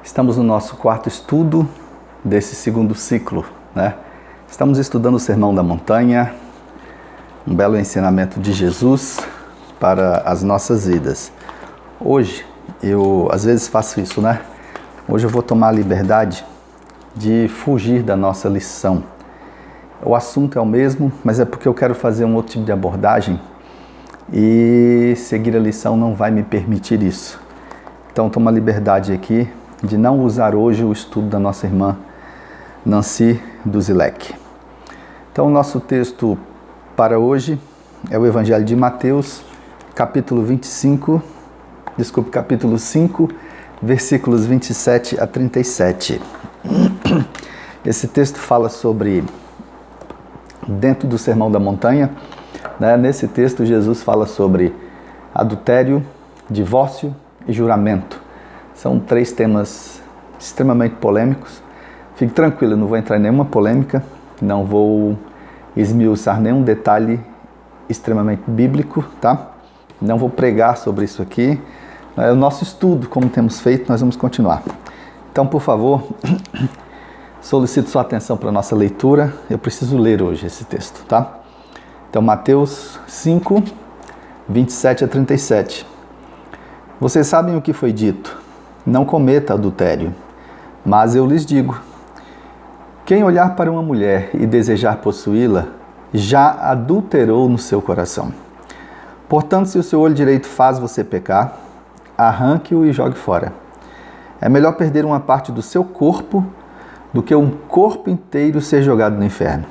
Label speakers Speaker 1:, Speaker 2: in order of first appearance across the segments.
Speaker 1: Estamos no nosso quarto estudo desse segundo ciclo, né? Estamos estudando o Sermão da Montanha, um belo ensinamento de Jesus para as nossas vidas. Hoje, eu às vezes faço isso, né? Hoje eu vou tomar a liberdade de fugir da nossa lição. O assunto é o mesmo, mas é porque eu quero fazer um outro tipo de abordagem e seguir a lição não vai me permitir isso. Então, tomo a liberdade aqui de não usar hoje o estudo da nossa irmã Nancy Duzilek. Então, o nosso texto para hoje é o Evangelho de Mateus, capítulo 5, versículos 27 a 37. Esse texto fala sobre, dentro do Sermão da Montanha, né? Nesse texto Jesus fala sobre adultério, divórcio e juramento. São três temas extremamente polêmicos. Fique tranquilo, eu não vou entrar em nenhuma polêmica, não vou esmiuçar nenhum detalhe extremamente bíblico, tá? Não vou pregar sobre isso aqui. É o nosso estudo, como temos feito, nós vamos continuar. Então, por favor, solicito sua atenção para a nossa leitura. Eu preciso ler hoje esse texto, tá? Então, Mateus 5, 27 a 37. Vocês sabem o que foi dito: não cometa adultério. Mas eu lhes digo, quem olhar para uma mulher e desejar possuí-la, já adulterou no seu coração. Portanto, se o seu olho direito faz você pecar, arranque-o e jogue fora. É melhor perder uma parte do seu corpo do que um corpo inteiro ser jogado no inferno.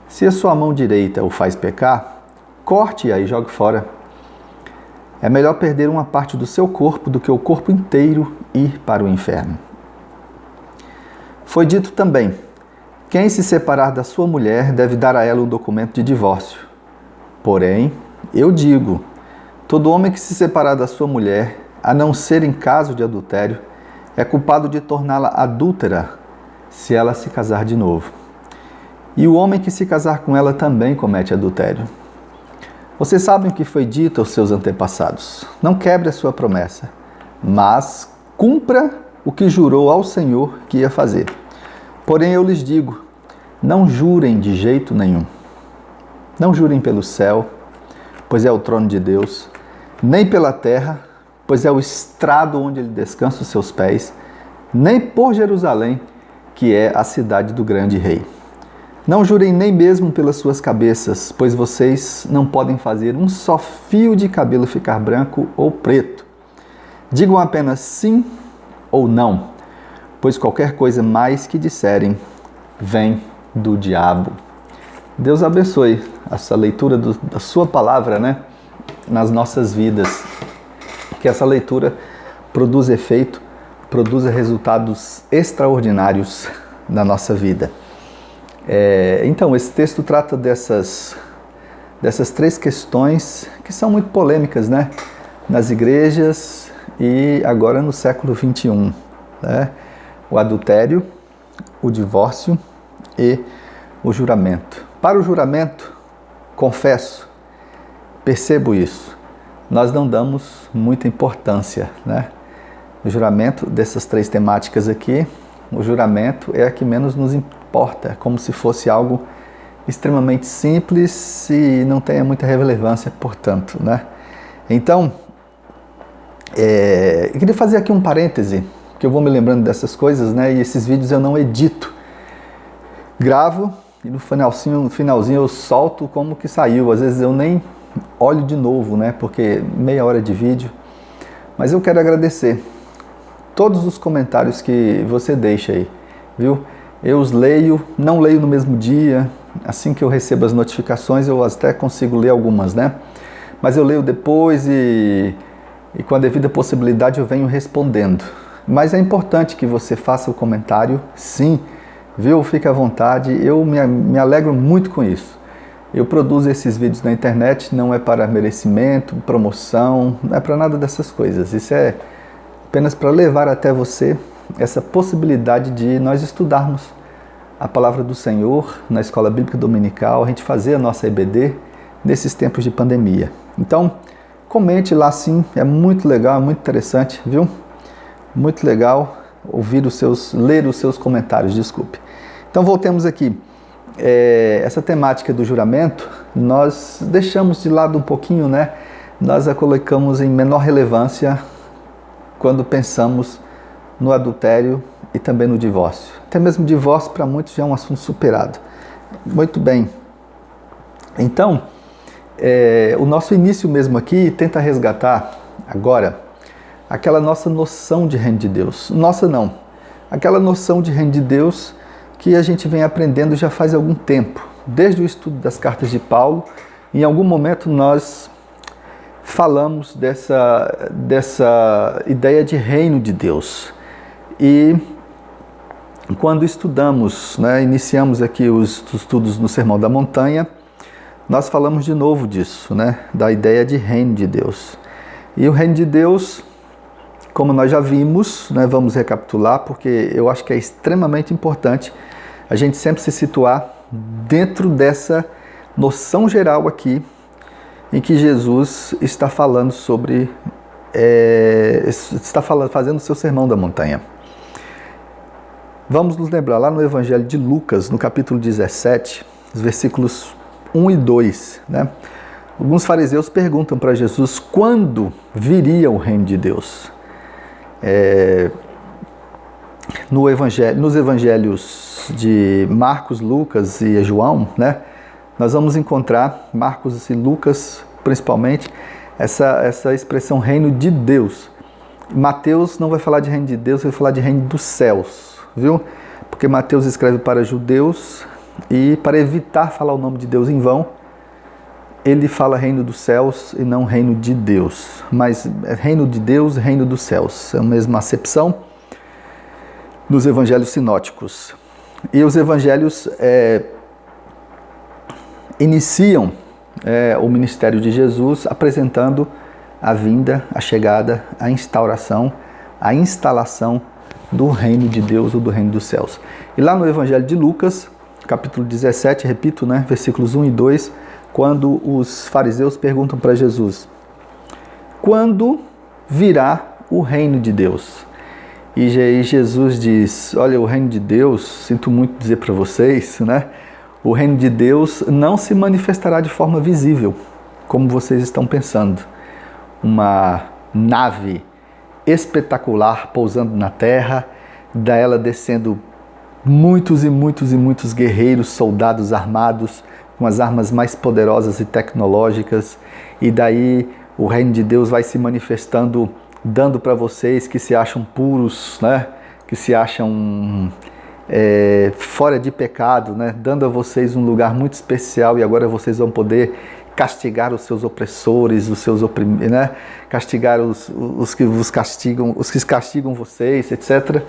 Speaker 1: Se a sua mão direita o faz pecar, corte-a e jogue fora. É melhor perder uma parte do seu corpo do que o corpo inteiro ir para o inferno. Foi dito também, quem se separar da sua mulher deve dar a ela um documento de divórcio. Porém, eu digo, todo homem que se separar da sua mulher, a não ser em caso de adultério, é culpado de torná-la adúltera se ela se casar de novo. E o homem que se casar com ela também comete adultério. Vocês sabem o que foi dito aos seus antepassados. Não quebre a sua promessa, mas cumpra o que jurou ao Senhor que ia fazer. Porém, eu lhes digo, não jurem de jeito nenhum. Não jurem pelo céu, pois é o trono de Deus, nem pela terra, pois é o estrado onde ele descansa os seus pés, nem por Jerusalém, que é a cidade do grande rei. Não jurem nem mesmo pelas suas cabeças, pois vocês não podem fazer um só fio de cabelo ficar branco ou preto. Digam apenas sim ou não, pois qualquer coisa mais que disserem vem do diabo. Deus abençoe essa leitura da sua palavra, né, nas nossas vidas. Que essa leitura produza efeito, produza resultados extraordinários na nossa vida. Então, esse texto trata dessas três questões que são muito polêmicas, né? Nas igrejas e agora no século XXI. Né? O adultério, o divórcio e o juramento. Para o juramento, confesso, percebo isso, nós não damos muita importância, né? O juramento dessas três temáticas aqui, o juramento é a que menos nos importa, como se fosse algo extremamente simples e não tenha muita relevância, portanto, né? Então, eu queria fazer aqui um parêntese, que eu vou me lembrando dessas coisas, né? E esses vídeos eu não edito. Gravo e no finalzinho eu solto como que saiu. Às vezes eu nem olho de novo, né? Porque meia hora de vídeo. Mas eu quero agradecer todos os comentários que você deixa aí, viu? Eu os leio, não leio no mesmo dia, assim que eu recebo as notificações eu até consigo ler algumas, né? Mas eu leio depois e com a devida possibilidade eu venho respondendo. Mas é importante que você faça o comentário, sim, viu? Fique à vontade, eu me alegro muito com isso. Eu produzo esses vídeos na internet, não é para merecimento, promoção, não é para nada dessas coisas. Isso é apenas para levar até você essa possibilidade de nós estudarmos a palavra do Senhor na Escola Bíblica Dominical, a gente fazer a nossa EBD nesses tempos de pandemia. Então, comente lá sim, é muito legal, é muito interessante, viu? Muito legal ler os seus comentários, desculpe. Então voltemos aqui. Essa temática do juramento, nós deixamos de lado um pouquinho, né? Nós a colocamos em menor relevância quando pensamos no adultério e também no divórcio. Até mesmo divórcio para muitos já é um assunto superado. Muito bem. Então, o nosso início mesmo aqui tenta resgatar agora aquela nossa noção de reino de Deus. Nossa não, aquela noção de reino de Deus que a gente vem aprendendo já faz algum tempo. Desde o estudo das cartas de Paulo, em algum momento nós falamos dessa ideia de reino de Deus. E quando estudamos, né, iniciamos aqui os estudos no Sermão da Montanha, nós falamos de novo disso, né, da ideia de reino de Deus. E o reino de Deus, como nós já vimos, né, vamos recapitular, porque eu acho que é extremamente importante a gente sempre se situar dentro dessa noção geral aqui, em que Jesus está falando sobre, fazendo o seu Sermão da Montanha. Vamos nos lembrar lá no Evangelho de Lucas, no capítulo 17, os versículos 1 e 2, né? Alguns fariseus perguntam para Jesus quando viria o reino de Deus. Nos evangelhos de Marcos, Lucas e João, né, nós vamos encontrar, Marcos e Lucas principalmente, essa expressão reino de Deus. Mateus não vai falar de reino de Deus, vai falar de reino dos céus, viu? Porque Mateus escreve para judeus e para evitar falar o nome de Deus em vão, ele fala reino dos céus e não reino de Deus. Mas reino de Deus, reino dos céus. É a mesma acepção nos evangelhos sinóticos. E os evangelhos iniciam o ministério de Jesus apresentando a vinda, a chegada, a instauração, a instalação do reino de Deus ou do reino dos céus. E lá no Evangelho de Lucas, capítulo 17, repito, né, versículos 1 e 2, quando os fariseus perguntam para Jesus, quando virá o reino de Deus? E Jesus diz, olha, o reino de Deus, sinto muito dizer para vocês, né, o reino de Deus não se manifestará de forma visível, como vocês estão pensando. Uma nave espetacular pousando na terra, dela descendo muitos e muitos e muitos guerreiros, soldados armados, com as armas mais poderosas e tecnológicas, e daí o reino de Deus vai se manifestando, dando para vocês que se acham puros, né? Que se acham fora de pecado, né? Dando a vocês um lugar muito especial, e agora vocês vão poder castigar os seus opressores, os seus oprimidos, né? Castigar os que vos castigam, os que castigam vocês, etc.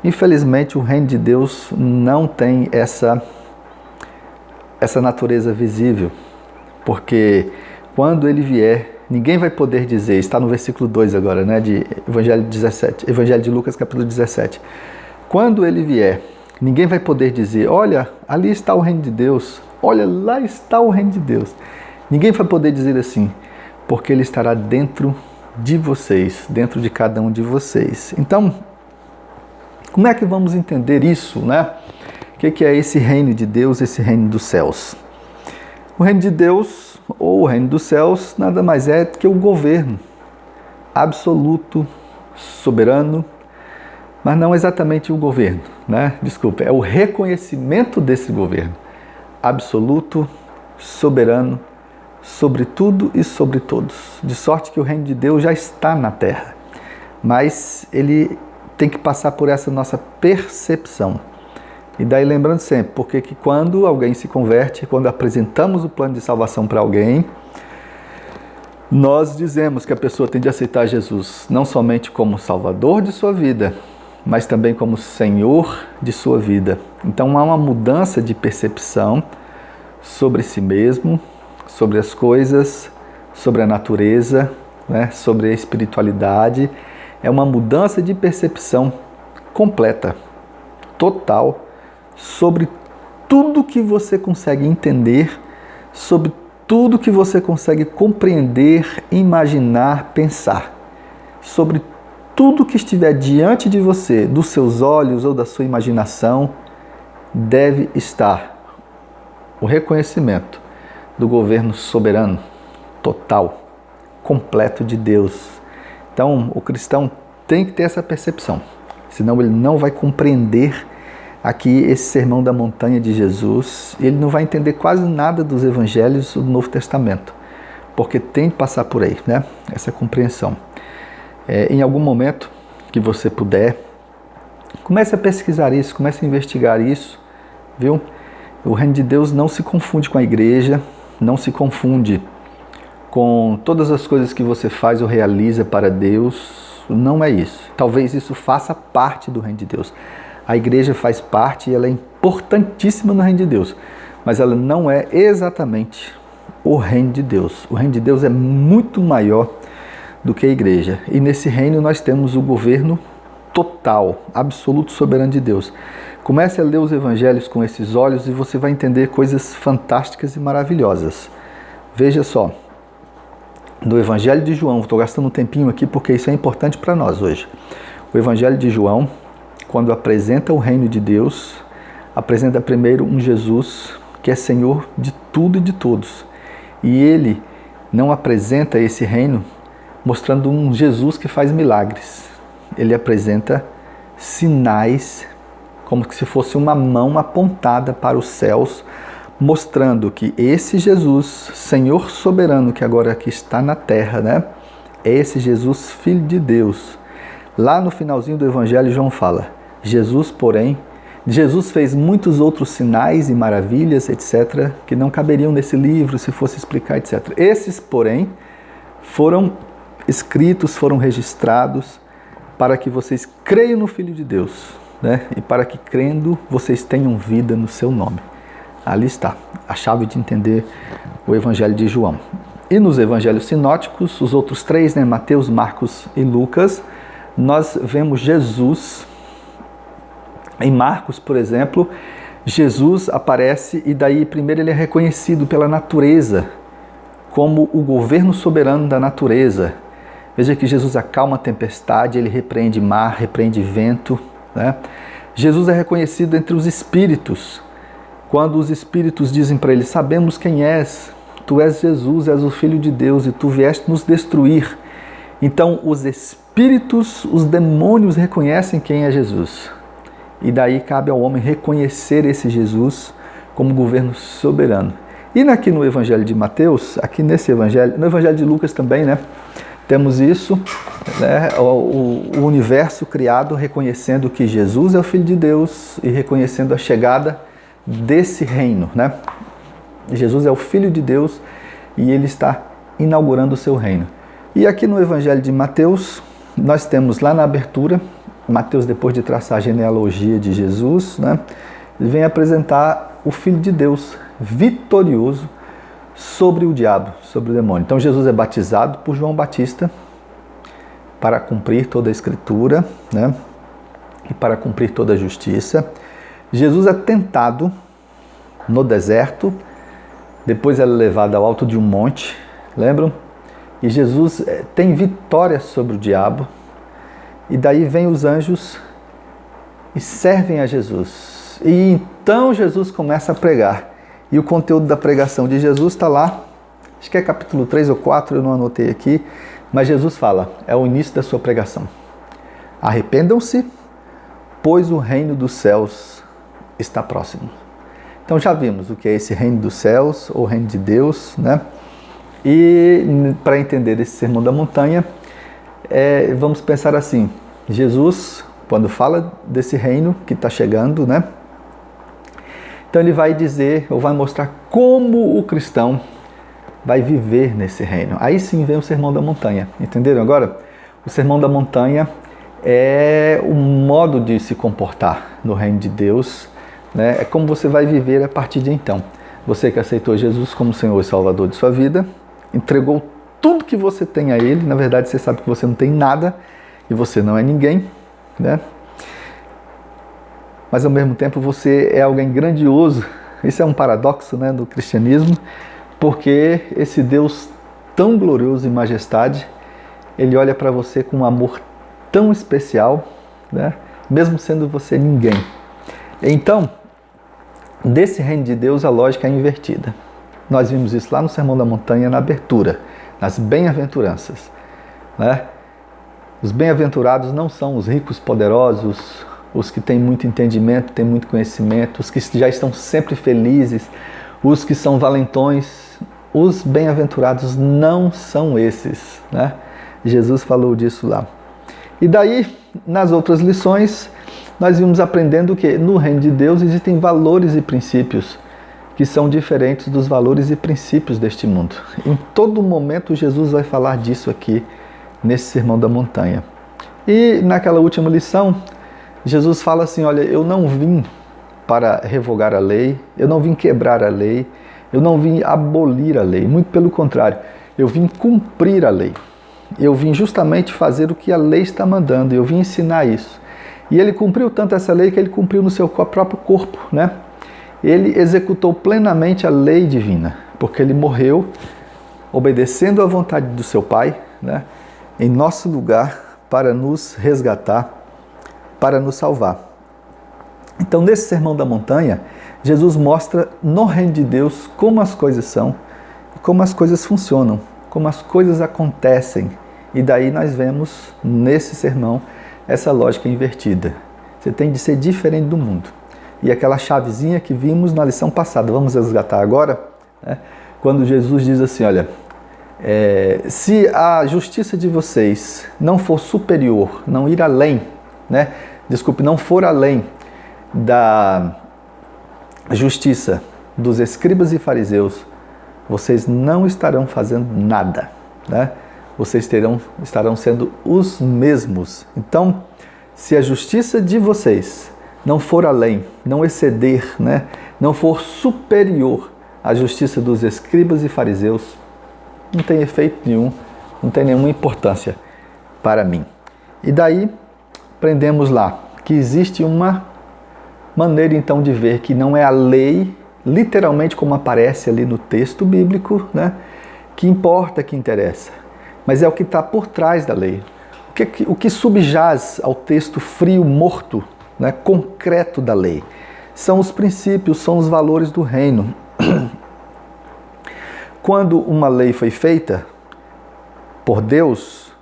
Speaker 1: Infelizmente, o reino de Deus não tem essa natureza visível, porque quando ele vier, ninguém vai poder dizer, está no versículo 2 agora, né, de Evangelho de Lucas, capítulo 17. Quando ele vier, ninguém vai poder dizer, olha, ali está o reino de Deus, olha, lá está o reino de Deus. Ninguém vai poder dizer assim, porque ele estará dentro de vocês, dentro de cada um de vocês. Então, como é que vamos entender isso, né? O que é esse reino de Deus, esse reino dos céus? O reino de Deus, ou o reino dos céus, nada mais é que o governo absoluto, soberano, mas não exatamente o governo, né? Desculpa, é o reconhecimento desse governo absoluto, soberano, sobre tudo e sobre todos. De sorte que o reino de Deus já está na terra, mas ele tem que passar por essa nossa percepção. E daí lembrando sempre, porque que quando alguém se converte, quando apresentamos o plano de salvação para alguém, nós dizemos que a pessoa tem de aceitar Jesus não somente como Salvador de sua vida, mas também como Senhor de sua vida. Então há uma mudança de percepção sobre si mesmo, sobre as coisas, sobre a natureza, né, sobre a espiritualidade. É uma mudança de percepção completa, total, sobre tudo que você consegue entender, sobre tudo que você consegue compreender, imaginar, pensar, sobre tudo que estiver diante de você, dos seus olhos ou da sua imaginação, deve estar o reconhecimento do governo soberano, total, completo de Deus. Então, o cristão tem que ter essa percepção, senão ele não vai compreender aqui esse sermão da montanha de Jesus, ele não vai entender quase nada dos evangelhos do Novo Testamento, porque tem que passar por aí, né? Essa compreensão. Em algum momento que você puder, comece a pesquisar isso, comece a investigar isso, viu? O reino de Deus não se confunde com a igreja, não se confunde com todas as coisas que você faz ou realiza para Deus, não é isso. Talvez isso faça parte do reino de Deus. A igreja faz parte e ela é importantíssima no reino de Deus, mas ela não é exatamente o reino de Deus. O reino de Deus é muito maior do que a igreja. E nesse reino nós temos o governo total, absoluto, soberano de Deus. Comece a ler os evangelhos com esses olhos e você vai entender coisas fantásticas e maravilhosas. Veja só, do Evangelho de João, estou gastando um tempinho aqui porque isso é importante para nós hoje. O Evangelho de João, quando apresenta o reino de Deus, apresenta primeiro um Jesus que é Senhor de tudo e de todos. E ele não apresenta esse reino mostrando um Jesus que faz milagres. Ele apresenta sinais, como se fosse uma mão apontada para os céus, mostrando que esse Jesus, Senhor soberano, que agora aqui está na terra, né? É esse Jesus, Filho de Deus. Lá no finalzinho do Evangelho, João fala, Jesus fez muitos outros sinais e maravilhas, etc., que não caberiam nesse livro, se fosse explicar, etc. Esses, porém, foram escritos, foram registrados para que vocês creiam no Filho de Deus, né? E para que, crendo, vocês tenham vida no seu nome. Ali está a chave de entender o Evangelho de João. E nos Evangelhos sinóticos, os outros três, né, Mateus, Marcos e Lucas, nós vemos Jesus. Em Marcos, por exemplo, Jesus aparece e daí primeiro ele é reconhecido pela natureza, como o governo soberano da natureza. Veja que Jesus acalma a tempestade, ele repreende mar, repreende vento, né? Jesus é reconhecido entre os espíritos, quando os espíritos dizem para ele, sabemos quem és, tu és Jesus, és o Filho de Deus e tu vieste nos destruir. Então os espíritos, os demônios reconhecem quem é Jesus. E daí cabe ao homem reconhecer esse Jesus como governo soberano. E aqui no Evangelho de Mateus, aqui nesse Evangelho, no Evangelho de Lucas também, né? Temos isso, né, o universo criado reconhecendo que Jesus é o Filho de Deus e reconhecendo a chegada desse reino, né? Jesus é o Filho de Deus e ele está inaugurando o seu reino. E aqui no Evangelho de Mateus, nós temos lá na abertura, Mateus, depois de traçar a genealogia de Jesus, né, ele vem apresentar o Filho de Deus vitorioso sobre o diabo, sobre o demônio. Então Jesus é batizado por João Batista para cumprir toda a Escritura, né, e para cumprir toda a justiça. Jesus é tentado no deserto, depois ele é levado ao alto de um monte, lembram? E Jesus tem vitória sobre o diabo, e daí vem os anjos e servem a Jesus. E então Jesus começa a pregar. E o conteúdo da pregação de Jesus está lá, acho que é capítulo 3 ou 4, eu não anotei aqui, mas Jesus fala, é o início da sua pregação. Arrependam-se, pois o reino dos céus está próximo. Então já vimos o que é esse reino dos céus, ou reino de Deus, né? E para entender esse sermão da montanha, vamos pensar assim, Jesus, quando fala desse reino que está chegando, né? Então ele vai dizer, ou vai mostrar como o cristão vai viver nesse reino. Aí sim vem o Sermão da Montanha, entenderam agora? O Sermão da Montanha é o modo de se comportar no reino de Deus, né? É como você vai viver a partir de então. Você que aceitou Jesus como Senhor e Salvador de sua vida, entregou tudo que você tem a Ele, na verdade você sabe que você não tem nada e você não é ninguém, né? Mas ao mesmo tempo você é alguém grandioso. Isso é um paradoxo, né, do cristianismo, porque esse Deus tão glorioso e majestade, Ele olha para você com um amor tão especial, né? Mesmo sendo você ninguém. Então, desse reino de Deus, a lógica é invertida. Nós vimos isso lá no Sermão da Montanha, na abertura, nas bem-aventuranças, né? Os bem-aventurados não são os ricos poderosos, os que têm muito entendimento, têm muito conhecimento, os que já estão sempre felizes, os que são valentões. Os bem-aventurados não são esses, né? Jesus falou disso lá. E daí, nas outras lições, nós vimos aprendendo que no reino de Deus existem valores e princípios que são diferentes dos valores e princípios deste mundo. Em todo momento Jesus vai falar disso aqui nesse Sermão da Montanha. E naquela última lição, Jesus fala assim, olha, eu não vim para revogar a lei, eu não vim quebrar a lei, eu não vim abolir a lei, muito pelo contrário, eu vim cumprir a lei. Eu vim justamente fazer o que a lei está mandando, eu vim ensinar isso. E ele cumpriu tanto essa lei que ele cumpriu no seu próprio corpo, né? Ele executou plenamente a lei divina, porque ele morreu obedecendo à vontade do seu Pai, né? Em nosso lugar, para nos resgatar, para nos salvar. Então, nesse Sermão da Montanha, Jesus mostra no reino de Deus como as coisas são, como as coisas funcionam, como as coisas acontecem. E daí nós vemos nesse sermão essa lógica invertida. Você tem de ser diferente do mundo. E aquela chavezinha que vimos na lição passada, vamos resgatar agora, né? Quando Jesus diz assim, olha, se a justiça de vocês não for superior, não ir além, né? Desculpe, não for além da justiça dos escribas e fariseus, vocês não estarão fazendo nada, né? Vocês estarão sendo os mesmos. Então, se a justiça de vocês não for além, não exceder, né? Não for superior à justiça dos escribas e fariseus, não tem efeito nenhum, não tem nenhuma importância para mim. E daí, aprendemos lá que existe uma maneira então de ver que não é a lei, literalmente como aparece ali no texto bíblico, né, que importa, que interessa, mas é o que está por trás da lei. O que subjaz ao texto frio, morto, né, concreto da lei. São os princípios, são os valores do reino. Quando uma lei foi feita por Deus,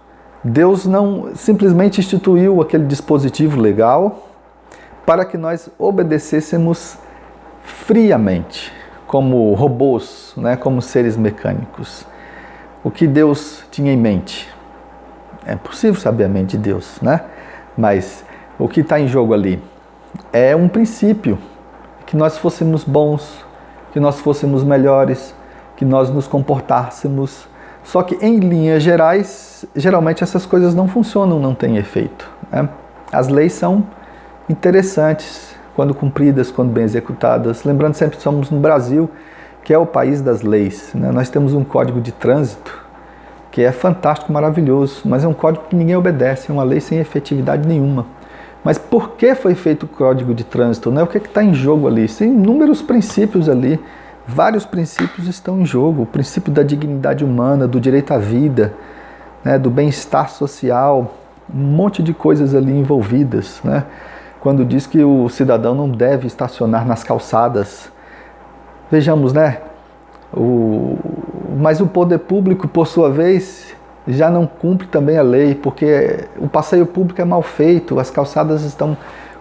Speaker 1: Deus não simplesmente instituiu aquele dispositivo legal para que nós obedecêssemos friamente, como robôs, né, como seres mecânicos. O que Deus tinha em mente? É possível saber a mente de Deus, né? Mas o que está em jogo ali é um princípio, que nós fôssemos bons, que nós fôssemos melhores, que nós nos comportássemos. Só que em linhas gerais, geralmente essas coisas não funcionam, não têm efeito, né? As leis são interessantes quando cumpridas, quando bem executadas. Lembrando sempre que somos no Brasil, que é o país das leis, né? Nós temos um código de trânsito que é fantástico, maravilhoso, mas é um código que ninguém obedece, é uma lei sem efetividade nenhuma. Mas por que foi feito o código de trânsito, né? O que está em jogo ali? Tem inúmeros princípios ali, vários princípios estão em jogo. O princípio da dignidade humana, do direito à vida, né? Do bem-estar social, um monte de coisas ali envolvidas, né? Quando diz que o cidadão não deve estacionar nas calçadas. Vejamos, né? Mas o poder público, por sua vez, já não cumpre também a lei, porque o passeio público é mal feito, as calçadas estão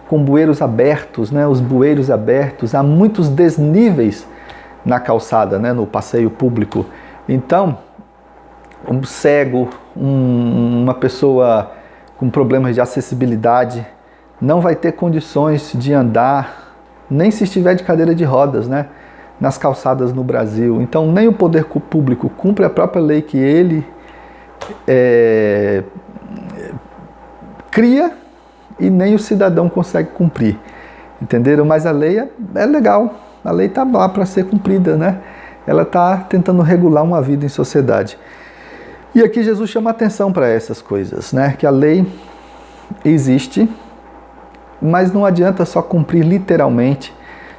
Speaker 1: com bueiros abertos, né? Os bueiros abertos, há muitos desníveis na calçada, né? No passeio público. Então, um cego, uma pessoa com problemas de acessibilidade, não vai ter condições de andar, nem se estiver de cadeira de rodas, né? Nas calçadas no Brasil. Então, nem o poder público cumpre a própria lei que ele cria e nem o cidadão consegue cumprir. Entenderam? Mas a lei é legal. A lei está lá para ser cumprida, né? Ela está tentando regular uma vida em sociedade. E aqui Jesus chama atenção para essas coisas, né? Que a lei existe, mas não adianta só cumprir literalmente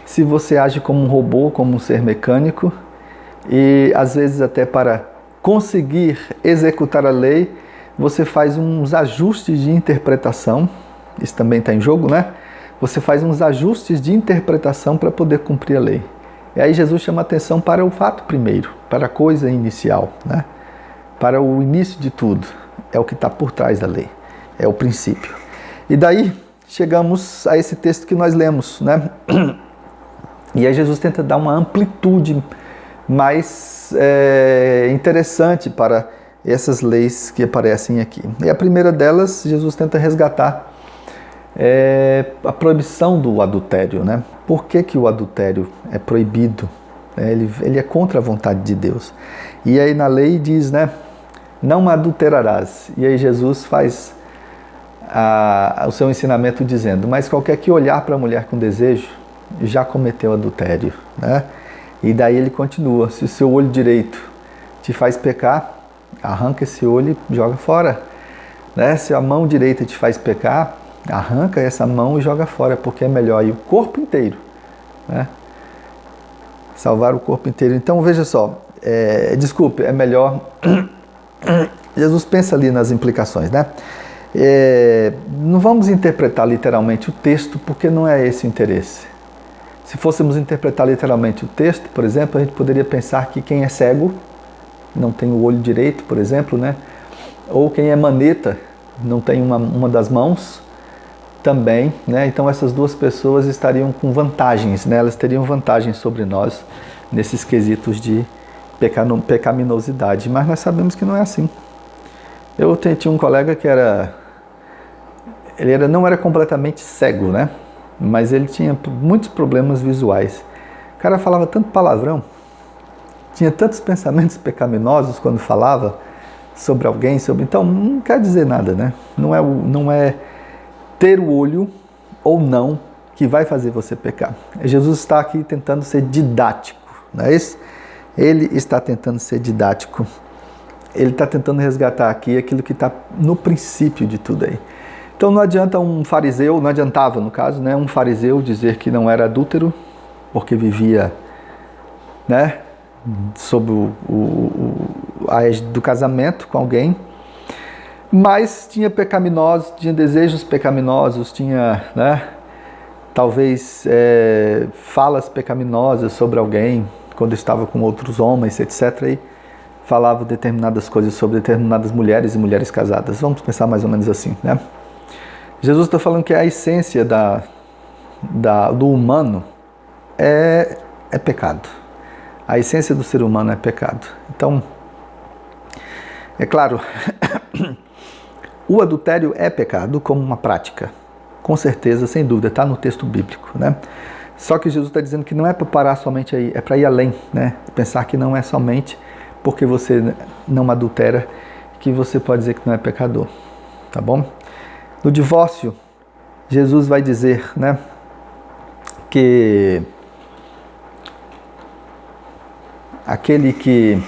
Speaker 1: se você age como um robô, como um ser mecânico, e às vezes até para conseguir executar a lei, você faz uns ajustes de interpretação, isso também está em jogo, né? Você faz uns ajustes de interpretação para poder cumprir a lei. E aí Jesus chama atenção para o fato primeiro, para a coisa inicial, né? Para o início de tudo. É o que está por trás da lei, é o princípio. E daí chegamos a esse texto que nós lemos, né? E aí Jesus tenta dar uma amplitude mais interessante para essas leis que aparecem aqui. E a primeira delas, Jesus tenta resgatar a proibição do adultério, né? Por que que o adultério é proibido? Ele é contra a vontade de Deus. E aí na lei diz, né? Não adulterarás. E aí Jesus faz o seu ensinamento dizendo, mas qualquer que olhar para a mulher com desejo, já cometeu adultério, né? E daí ele continua, se o seu olho direito te faz pecar, arranca esse olho e joga fora, né? Se a mão direita te faz pecar, arranca essa mão e joga fora, porque é melhor aí o corpo inteiro, né? Salvar o corpo inteiro. Então veja só, é melhor... Jesus pensa ali nas implicações, né? Não vamos interpretar literalmente o texto, porque não é esse o interesse. Se fôssemos interpretar literalmente o texto, por exemplo, a gente poderia pensar que quem é cego não tem o olho direito, por exemplo, né? Ou quem é maneta não tem uma das mãos também, né? Então essas duas pessoas estariam com vantagens, né? Elas teriam vantagens sobre nós nesses quesitos de pecaminosidade, mas nós sabemos que não é assim. Eu tinha um colega que não era completamente cego, né? Mas ele tinha muitos problemas visuais. O cara falava tanto palavrão, tinha tantos pensamentos pecaminosos quando falava sobre alguém, então não quer dizer nada, né? Não é ter o olho ou não que vai fazer você pecar. Jesus está aqui tentando ser didático, não é isso? Ele está tentando ser didático. Ele está tentando resgatar aqui aquilo que está no princípio de tudo aí. Então não adianta não adiantava no caso, né, um fariseu dizer que não era adúltero, porque vivia, né, sob a égide do casamento com alguém, mas tinha pecaminosos, tinha desejos pecaminosos, tinha, né, talvez falas pecaminosas sobre alguém, quando estava com outros homens, etc. E falava determinadas coisas sobre determinadas mulheres e mulheres casadas. Vamos pensar mais ou menos assim, né? Jesus está falando que a essência do humano é pecado. A essência do ser humano é pecado. Então, é claro, o adultério é pecado como uma prática. Com certeza, sem dúvida, está no texto bíblico, né? Só que Jesus está dizendo que não é para parar somente aí, é para ir além, né? Pensar que não é somente porque você não adultera que você pode dizer que não é pecador, tá bom? No divórcio, Jesus vai dizer, né, que aquele que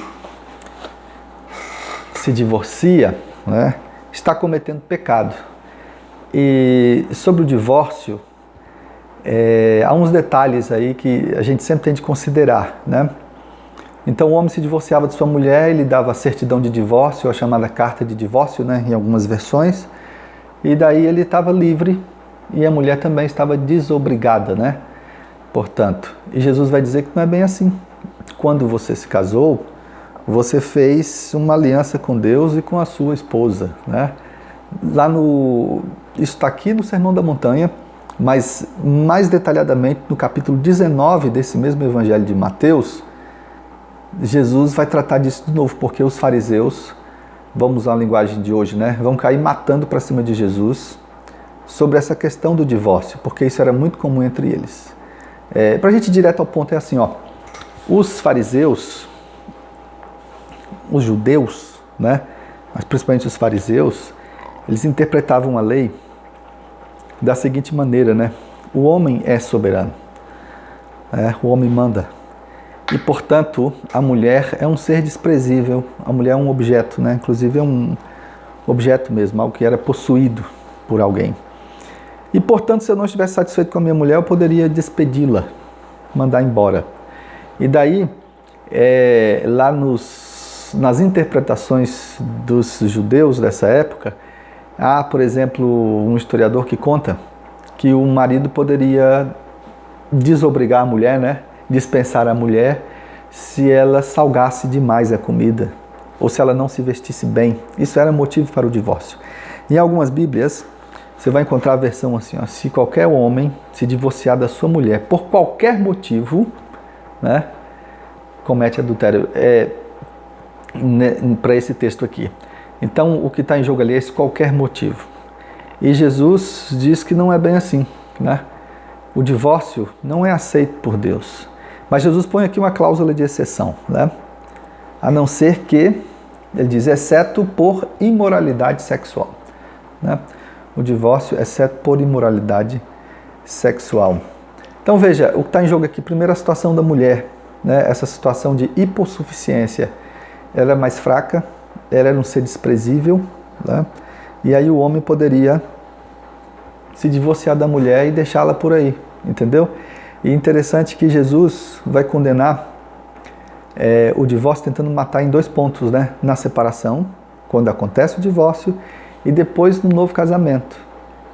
Speaker 1: se divorcia, né, está cometendo pecado. E sobre o divórcio, há uns detalhes aí que a gente sempre tem de considerar, né? Então o homem se divorciava de sua mulher, ele dava a certidão de divórcio, a chamada carta de divórcio, né, em algumas versões, e daí ele estava livre e a mulher também estava desobrigada, né? Portanto, e Jesus vai dizer que não é bem assim. Quando você se casou, você fez uma aliança com Deus e com a sua esposa, né? Isso está aqui no Sermão da Montanha, mas mais detalhadamente no capítulo 19 desse mesmo Evangelho de Mateus, Jesus vai tratar disso de novo, porque os fariseus, vamos usar a linguagem de hoje, né, vão cair matando para cima de Jesus sobre essa questão do divórcio, porque isso era muito comum entre eles. Para a gente ir direto ao ponto, é assim, ó, os fariseus, os judeus, né, mas principalmente os fariseus, eles interpretavam a lei da seguinte maneira, né, o homem é soberano, o homem manda. E, portanto, a mulher é um ser desprezível, a mulher é um objeto, né? Inclusive é um objeto mesmo, algo que era possuído por alguém. E, portanto, se eu não estivesse satisfeito com a minha mulher, eu poderia despedi-la, mandar embora. E daí, lá nos nas interpretações dos judeus dessa época, há, por exemplo, um historiador que conta que o marido poderia desobrigar a mulher, né? Dispensar a mulher se ela salgasse demais a comida ou se ela não se vestisse bem. Isso era motivo para o divórcio. Em algumas Bíblias, você vai encontrar a versão assim, ó, se qualquer homem se divorciar da sua mulher por qualquer motivo, né, comete adultério. Para esse texto aqui. Então, o que está em jogo ali é esse qualquer motivo. E Jesus diz que não é bem assim, né? O divórcio não é aceito por Deus. Mas Jesus põe aqui uma cláusula de exceção, né? A não ser que, ele diz, exceto por imoralidade sexual, né? O divórcio, exceto por imoralidade sexual. Então veja, o que está em jogo aqui, primeiro a situação da mulher, né? Essa situação de hipossuficiência. Ela é mais fraca, ela era um ser desprezível, né? E aí o homem poderia se divorciar da mulher e deixá-la por aí, entendeu? E interessante que Jesus vai condenar o divórcio tentando matar em 2 pontos, né? Na separação, quando acontece o divórcio, e depois no novo casamento.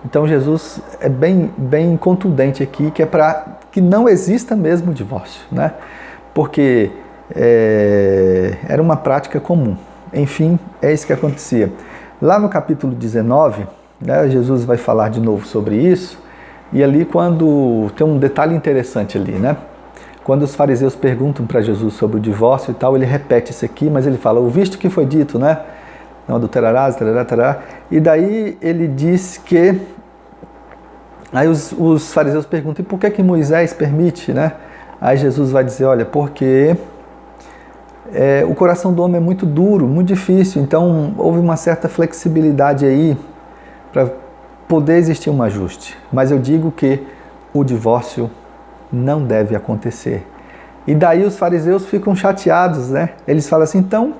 Speaker 1: Então Jesus é bem contundente aqui, que é para que não exista mesmo o divórcio, né? Porque era uma prática comum. Enfim, é isso que acontecia. Lá no capítulo 19, né, Jesus vai falar de novo sobre isso, e ali quando tem um detalhe interessante ali, né? Quando os fariseus perguntam para Jesus sobre o divórcio e tal, ele repete isso aqui, mas ele fala, o visto que foi dito, né? Não adulterarás, tarará, tarará. E daí ele diz que... Aí os fariseus perguntam, e por que Moisés permite, né? Aí Jesus vai dizer, olha, porque o coração do homem é muito duro, muito difícil, então houve uma certa flexibilidade aí para poder existir um ajuste. Mas eu digo que o divórcio não deve acontecer. E daí os fariseus ficam chateados, né? Eles falam assim, então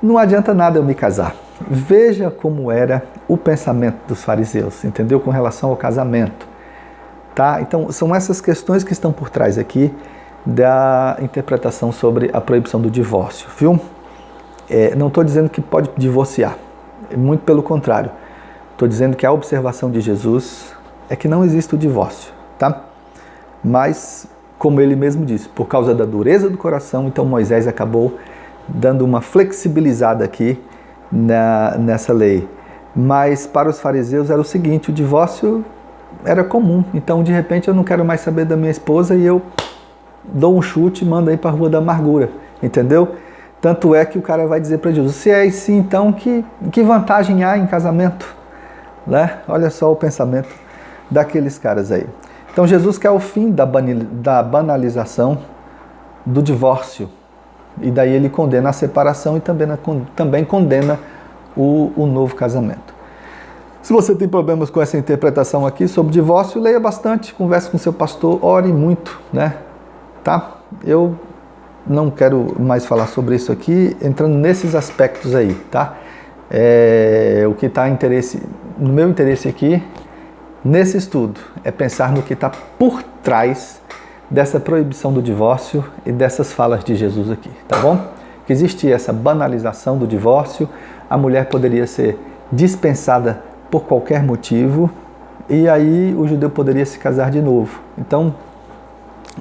Speaker 1: não adianta nada eu me casar. Veja como era o pensamento dos fariseus, entendeu? Com relação ao casamento. Tá? Então são essas questões que estão por trás aqui da interpretação sobre a proibição do divórcio, viu? Não estou dizendo que pode divorciar, muito pelo contrário. Estou dizendo que a observação de Jesus é que não existe o divórcio, tá? Mas, como ele mesmo disse, por causa da dureza do coração, então Moisés acabou dando uma flexibilizada aqui nessa lei. Mas para os fariseus era o seguinte, o divórcio era comum, então de repente eu não quero mais saber da minha esposa e eu dou um chute e mando aí para a rua da amargura, entendeu? Tanto é que o cara vai dizer para Jesus, se é assim, então que vantagem há em casamento? Né? Olha só o pensamento daqueles caras aí. Então Jesus quer o fim da banalização do divórcio, e daí ele condena a separação e também condena o novo casamento. Se você tem problemas com essa interpretação aqui sobre divórcio, leia bastante, converse com seu pastor, ore muito, né? Tá? Eu não quero mais falar sobre isso aqui, entrando nesses aspectos aí, tá? O que está no meu interesse aqui, nesse estudo, é pensar no que está por trás dessa proibição do divórcio e dessas falas de Jesus aqui, tá bom? Que existia essa banalização do divórcio, a mulher poderia ser dispensada por qualquer motivo e aí o judeu poderia se casar de novo. Então,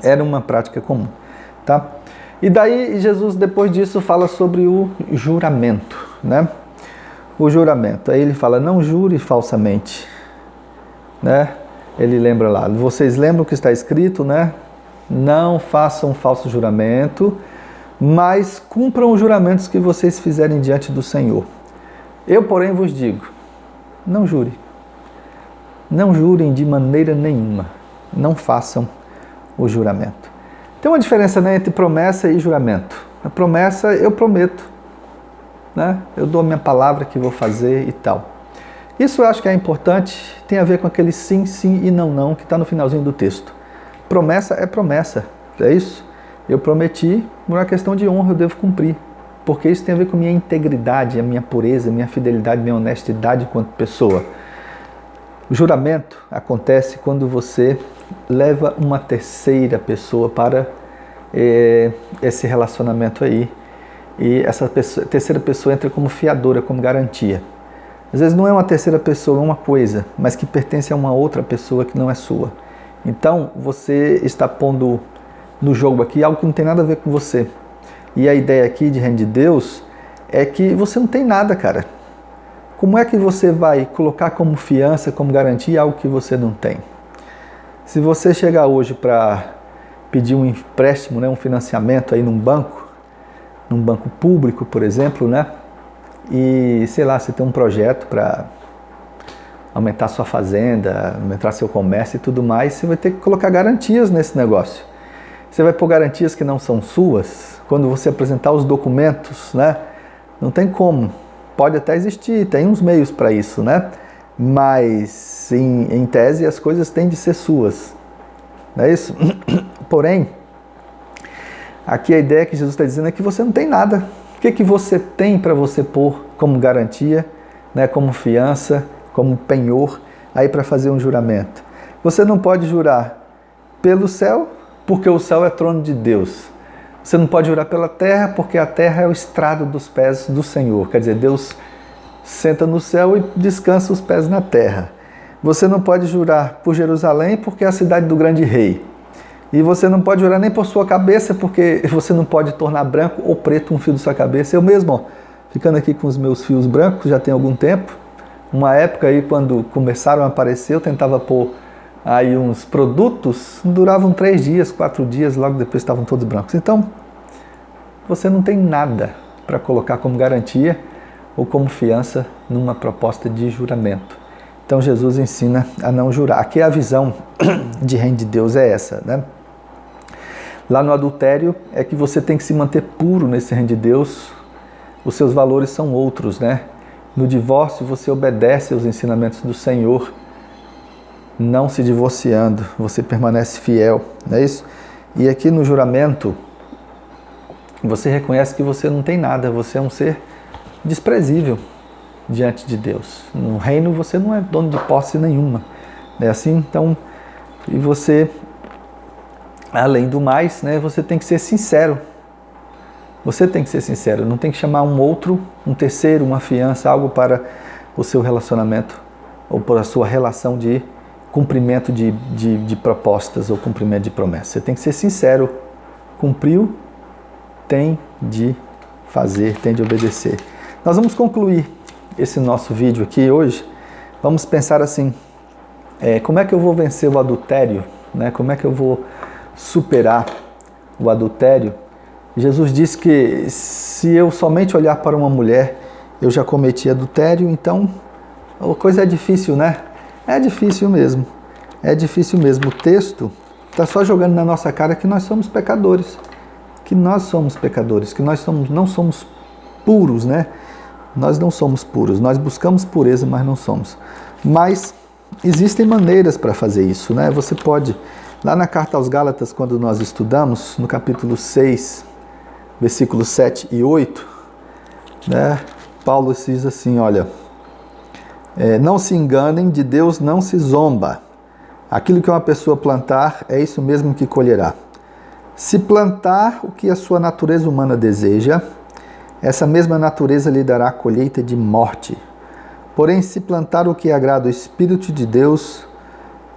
Speaker 1: era uma prática comum, tá? E daí Jesus, depois disso, fala sobre o juramento, né? O juramento. Aí ele fala, não jure falsamente, né? Ele lembra lá, vocês lembram o que está escrito, né? Não façam falso juramento, mas cumpram os juramentos que vocês fizerem diante do Senhor. Eu, porém, vos digo, não jure. Não jurem de maneira nenhuma. Não façam o juramento. Tem uma diferença, né, entre promessa e juramento. A promessa, eu prometo, né? Eu dou a minha palavra que vou fazer e tal. Isso eu acho que é importante, tem a ver com aquele sim, sim e não, não, que está no finalzinho do texto. Promessa é promessa, é isso? Eu prometi, por uma questão de honra eu devo cumprir, porque isso tem a ver com a minha integridade, a minha pureza, a minha fidelidade, a minha honestidade enquanto pessoa. O juramento acontece quando você leva uma terceira pessoa para esse relacionamento aí. e essa terceira pessoa entra como fiadora, como garantia. Às vezes não é uma terceira pessoa, é uma coisa, mas que pertence a uma outra pessoa que não é sua. Então, você está pondo no jogo aqui algo que não tem nada a ver com você. E a ideia aqui de reino de Deus é que você não tem nada, cara. Como é que você vai colocar como fiança, como garantia algo que você não tem? Se você chegar hoje para pedir um empréstimo, né, um financiamento aí num banco público, por exemplo, né? E, sei lá, você tem um projeto para aumentar sua fazenda, aumentar seu comércio e tudo mais, você vai ter que colocar garantias nesse negócio. Você vai pôr garantias que não são suas, quando você apresentar os documentos, né? Não tem como. Pode até existir, tem uns meios para isso, né? Mas, em tese, as coisas têm de ser suas. Não é isso? Porém, aqui a ideia que Jesus está dizendo é que você não tem nada. O que você tem para você pôr como garantia, né, como fiança, como penhor, aí para fazer um juramento? Você não pode jurar pelo céu, porque o céu é trono de Deus. Você não pode jurar pela terra, porque a terra é o estrado dos pés do Senhor. Quer dizer, Deus senta no céu e descansa os pés na terra. Você não pode jurar por Jerusalém, porque é a cidade do grande rei. E você não pode jurar nem por sua cabeça, porque você não pode tornar branco ou preto um fio da sua cabeça. Eu mesmo, ó, ficando aqui com os meus fios brancos, já tem algum tempo. Uma época aí, quando começaram a aparecer, eu tentava pôr aí uns produtos, duravam 3 dias, 4 dias, logo depois estavam todos brancos. Então, você não tem nada para colocar como garantia ou como fiança numa proposta de juramento. Então, Jesus ensina a não jurar. Aqui a visão de reino de Deus é essa, né? Lá no adultério é que você tem que se manter puro nesse reino de Deus, os seus valores são outros, né? No divórcio você obedece aos ensinamentos do Senhor, não se divorciando, você permanece fiel, não é isso? E aqui no juramento, você reconhece que você não tem nada, você é um ser desprezível diante de Deus. No reino você não é dono de posse nenhuma, é assim? Então, e você, além do mais, né, você tem que ser sincero. Você tem que ser sincero, não tem que chamar um outro, um terceiro, uma fiança, algo para o seu relacionamento ou para a sua relação de cumprimento de propostas ou cumprimento de promessas. Você tem que ser sincero. Cumpriu, tem de fazer, tem de obedecer. Nós vamos concluir esse nosso vídeo aqui hoje. Vamos pensar assim, como é que eu vou vencer o adultério? Né? Como é que eu vou superar o adultério? Jesus disse que se eu somente olhar para uma mulher, eu já cometi adultério, então a coisa é difícil, né? É difícil mesmo. É difícil mesmo. O texto está só jogando na nossa cara que nós somos pecadores. Que nós somos pecadores, que nós não somos puros, né? Nós não somos puros. Nós buscamos pureza, mas não somos. Mas existem maneiras para fazer isso, né? Você pode, lá na carta aos Gálatas, quando nós estudamos, no capítulo 6, versículos 7 e 8, né? Paulo diz assim, olha, não se enganem, de Deus não se zomba. Aquilo que uma pessoa plantar, é isso mesmo que colherá. Se plantar o que a sua natureza humana deseja, essa mesma natureza lhe dará a colheita de morte. Porém, se plantar o que agrada ao Espírito de Deus,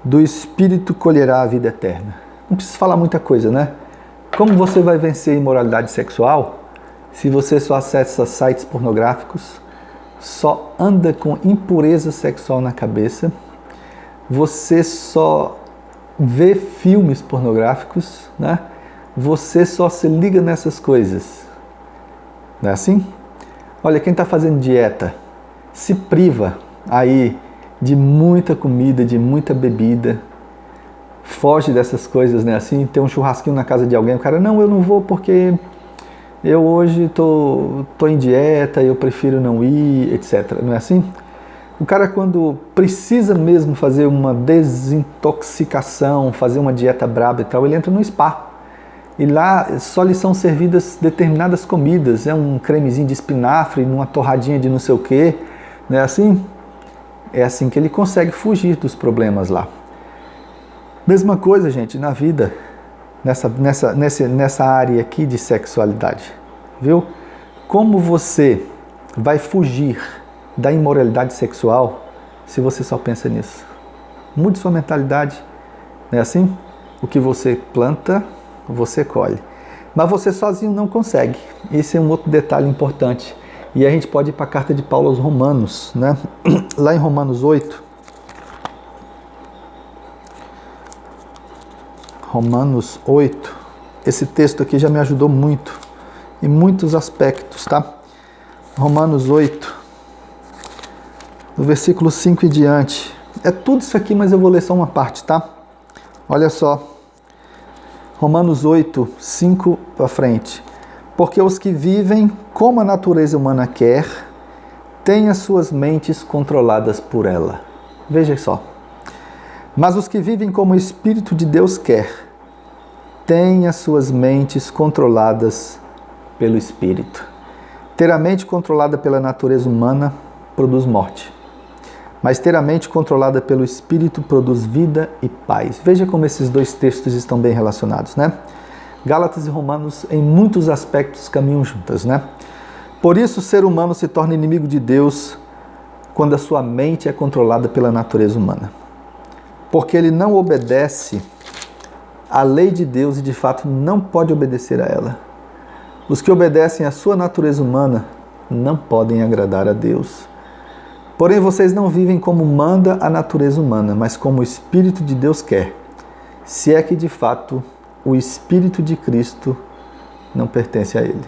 Speaker 1: do Espírito colherá a vida eterna. Não precisa falar muita coisa, né? Como você vai vencer a imoralidade sexual se você só acessa sites pornográficos, só anda com impureza sexual na cabeça, você só vê filmes pornográficos, né? Você só se liga nessas coisas. Não é assim? Olha, quem está fazendo dieta se priva aí de muita comida, de muita bebida, foge dessas coisas, né? Assim, tem um churrasquinho na casa de alguém, o cara, não, eu não vou porque eu hoje tô em dieta, eu prefiro não ir, etc. Não é assim? O cara, quando precisa mesmo fazer uma desintoxicação, fazer uma dieta braba e tal, ele entra no spa. E lá só lhe são servidas determinadas comidas, um cremezinho de espinafre, uma torradinha de não sei o quê, não é assim? É assim que ele consegue fugir dos problemas lá. Mesma coisa, gente, na vida, nessa área aqui de sexualidade, viu? Como você vai fugir da imoralidade sexual se você só pensa nisso? Mude sua mentalidade, não é assim? O que você planta, você colhe. Mas você sozinho não consegue. Esse é um outro detalhe importante. E a gente pode ir para a carta de Paulo aos Romanos, né? Lá em Romanos 8. Romanos 8. Esse texto aqui já me ajudou muito, em muitos aspectos, tá? Romanos 8, do versículo 5 em diante. É tudo isso aqui, mas eu vou ler só uma parte, tá? Olha só. Romanos 8, 5 para frente. Porque os que vivem como a natureza humana quer, têm as suas mentes controladas por ela. Veja só. Mas os que vivem como o Espírito de Deus quer, têm as suas mentes controladas pelo Espírito. Ter a mente controlada pela natureza humana produz morte. Mas ter a mente controlada pelo Espírito produz vida e paz. Veja como esses dois textos estão bem relacionados, né? Gálatas e Romanos, em muitos aspectos, caminham juntas, né? Por isso, o ser humano se torna inimigo de Deus quando a sua mente é controlada pela natureza humana. Porque ele não obedece à lei de Deus e, de fato, não pode obedecer a ela. Os que obedecem à sua natureza humana não podem agradar a Deus. Porém, vocês não vivem como manda a natureza humana, mas como o Espírito de Deus quer, se é que, de fato, o Espírito de Cristo não pertence a ele.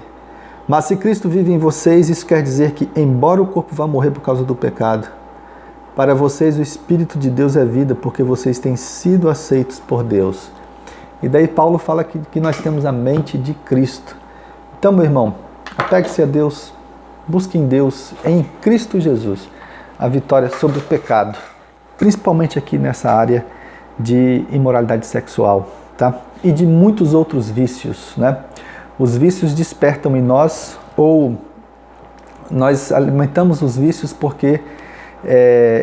Speaker 1: Mas se Cristo vive em vocês, isso quer dizer que, embora o corpo vá morrer por causa do pecado, para vocês o Espírito de Deus é vida, porque vocês têm sido aceitos por Deus. E daí Paulo fala que nós temos a mente de Cristo. Então, meu irmão, apegue-se a Deus, busque em Deus, em Cristo Jesus, a vitória sobre o pecado, principalmente aqui nessa área de imoralidade sexual, tá? E de muitos outros vícios, né? Os vícios despertam em nós, ou nós alimentamos os vícios porque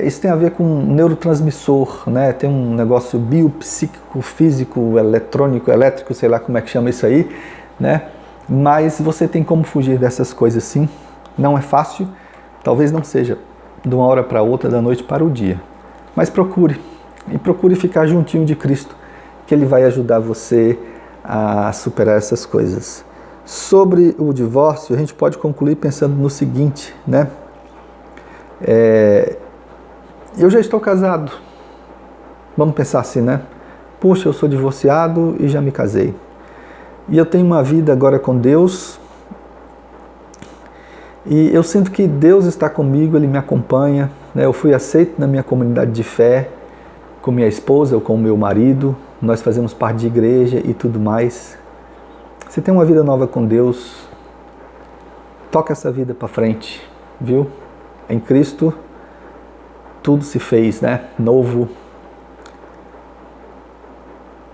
Speaker 1: isso tem a ver com neurotransmissor, né? Tem um negócio biopsíquico, físico, eletrônico, elétrico, sei lá como é que chama isso aí, né? Mas você tem como fugir dessas coisas, sim. Não é fácil, talvez não seja de uma hora para outra, da noite para o dia. Mas procure ficar juntinho de Cristo, que Ele vai ajudar você a superar essas coisas. Sobre o divórcio, a gente pode concluir pensando no seguinte, né? Eu já estou casado. Vamos pensar assim, né? Puxa, eu sou divorciado e já me casei. E eu tenho uma vida agora com Deus. E eu sinto que Deus está comigo, Ele me acompanha, né? Eu fui aceito na minha comunidade de fé, com minha esposa ou com o meu marido, nós fazemos parte de igreja e tudo mais. Você tem uma vida nova com Deus, toca essa vida para frente, viu? Em Cristo, tudo se fez, né? Novo.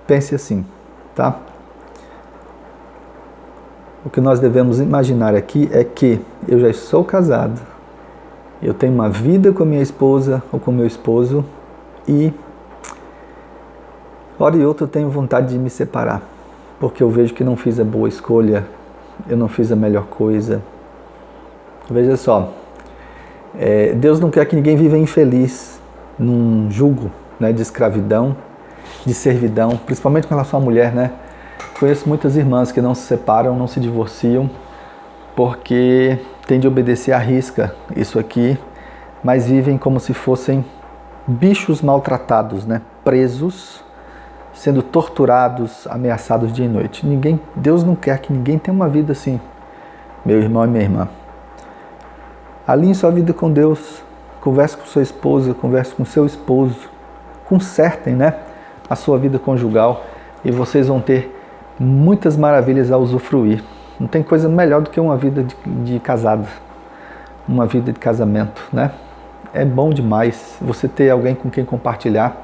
Speaker 1: Pense assim, tá? O que nós devemos imaginar aqui é que eu já sou casado, eu tenho uma vida com a minha esposa ou com o meu esposo e, hora e outra, eu tenho vontade de me separar, porque eu vejo que não fiz a boa escolha, eu não fiz a melhor coisa. Veja só, Deus não quer que ninguém viva infeliz num jugo, né, de escravidão, de servidão, principalmente com relação à mulher, né? Conheço muitas irmãs que não se separam, não se divorciam, porque têm de obedecer à risca isso aqui, mas vivem como se fossem bichos maltratados, né? Presos, sendo torturados, ameaçados dia e noite. Deus não quer que ninguém tenha uma vida assim, meu irmão e minha irmã. Alinhe sua vida com Deus, converse com sua esposa, converse com seu esposo, consertem, né, a sua vida conjugal e vocês vão ter muitas maravilhas a usufruir. Não tem coisa melhor do que uma vida de casado, uma vida de casamento, né? É bom demais você ter alguém com quem compartilhar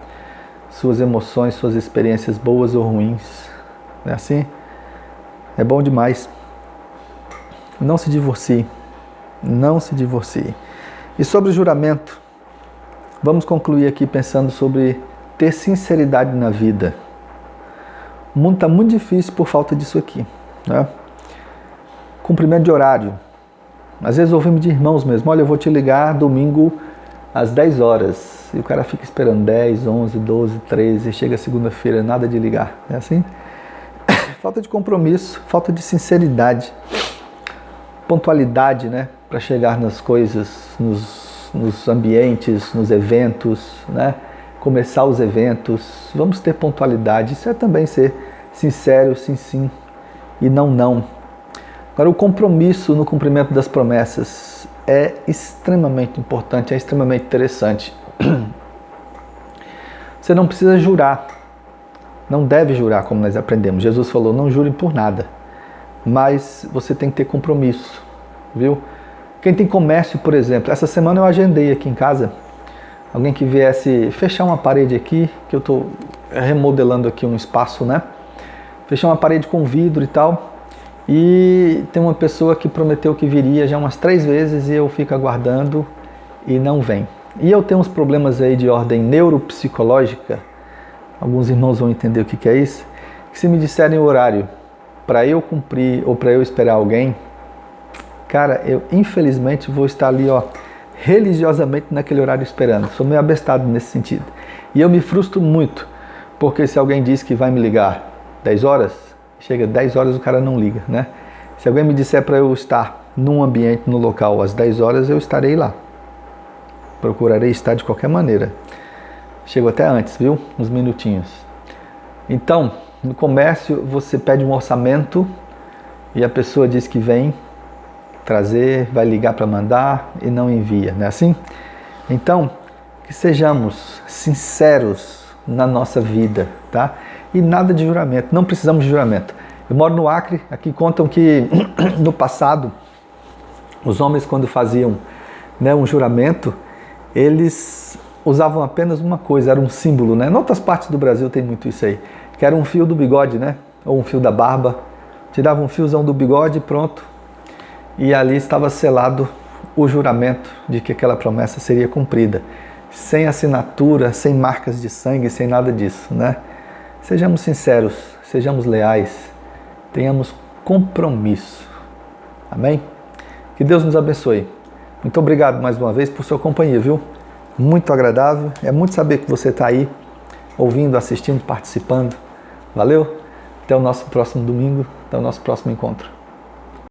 Speaker 1: suas emoções, suas experiências boas ou ruins. Não é assim? É bom demais. Não se divorcie. Não se divorcie. E sobre o juramento, vamos concluir aqui pensando sobre ter sinceridade na vida. O mundo está muito difícil por falta disso aqui, né? Cumprimento de horário. Às vezes ouvimos de irmãos mesmo, olha, eu vou te ligar domingo às 10 horas. E o cara fica esperando 10, 11, 12, 13, chega segunda-feira, nada de ligar. É assim? Falta de compromisso, falta de sinceridade, pontualidade, né? Para chegar nas coisas, nos ambientes, nos eventos, né? Começar os eventos. Vamos ter pontualidade. Isso é também ser sincero, sim, sim, e não, não. Agora, o compromisso no cumprimento das promessas é extremamente importante, é extremamente interessante. Você não precisa jurar, não deve jurar, como nós aprendemos. Jesus falou, não jure por nada, mas você tem que ter compromisso, viu? Quem tem comércio, por exemplo, essa semana eu agendei aqui em casa, alguém que viesse fechar uma parede aqui, que eu estou remodelando aqui um espaço, né? Fechar uma parede com vidro e tal. E tem uma pessoa que prometeu que viria já umas 3 vezes e eu fico aguardando e não vem. E eu tenho uns problemas aí de ordem neuropsicológica, alguns irmãos vão entender o que é isso, que se me disserem o horário para eu cumprir ou para eu esperar alguém, cara, eu infelizmente vou estar ali, ó, religiosamente naquele horário esperando. Sou meio abestado nesse sentido. E eu me frustro muito, porque se alguém diz que vai me ligar 10 horas, chega 10 horas o cara não liga, né? Se alguém me disser para eu estar num ambiente, no local, às 10 horas, eu estarei lá. Procurarei estar de qualquer maneira. Chego até antes, viu? Uns minutinhos. Então, no comércio, você pede um orçamento e a pessoa diz que vem trazer, vai ligar para mandar e não envia, não é assim? Então, que sejamos sinceros na nossa vida, tá? E nada de juramento, não precisamos de juramento. Eu moro no Acre, aqui contam que no passado, os homens quando faziam, né, um juramento, eles usavam apenas uma coisa, era um símbolo, né? Em outras partes do Brasil tem muito isso aí, que era um fio do bigode, né? Ou um fio da barba. Tirava um fiozão do bigode e pronto. E ali estava selado o juramento de que aquela promessa seria cumprida. Sem assinatura, sem marcas de sangue, sem nada disso, né? Sejamos sinceros, sejamos leais, tenhamos compromisso. Amém? Que Deus nos abençoe. Muito obrigado mais uma vez por sua companhia, viu? Muito agradável, é muito saber que você está aí, ouvindo, assistindo, participando. Valeu? Até o nosso próximo domingo, até o nosso próximo encontro.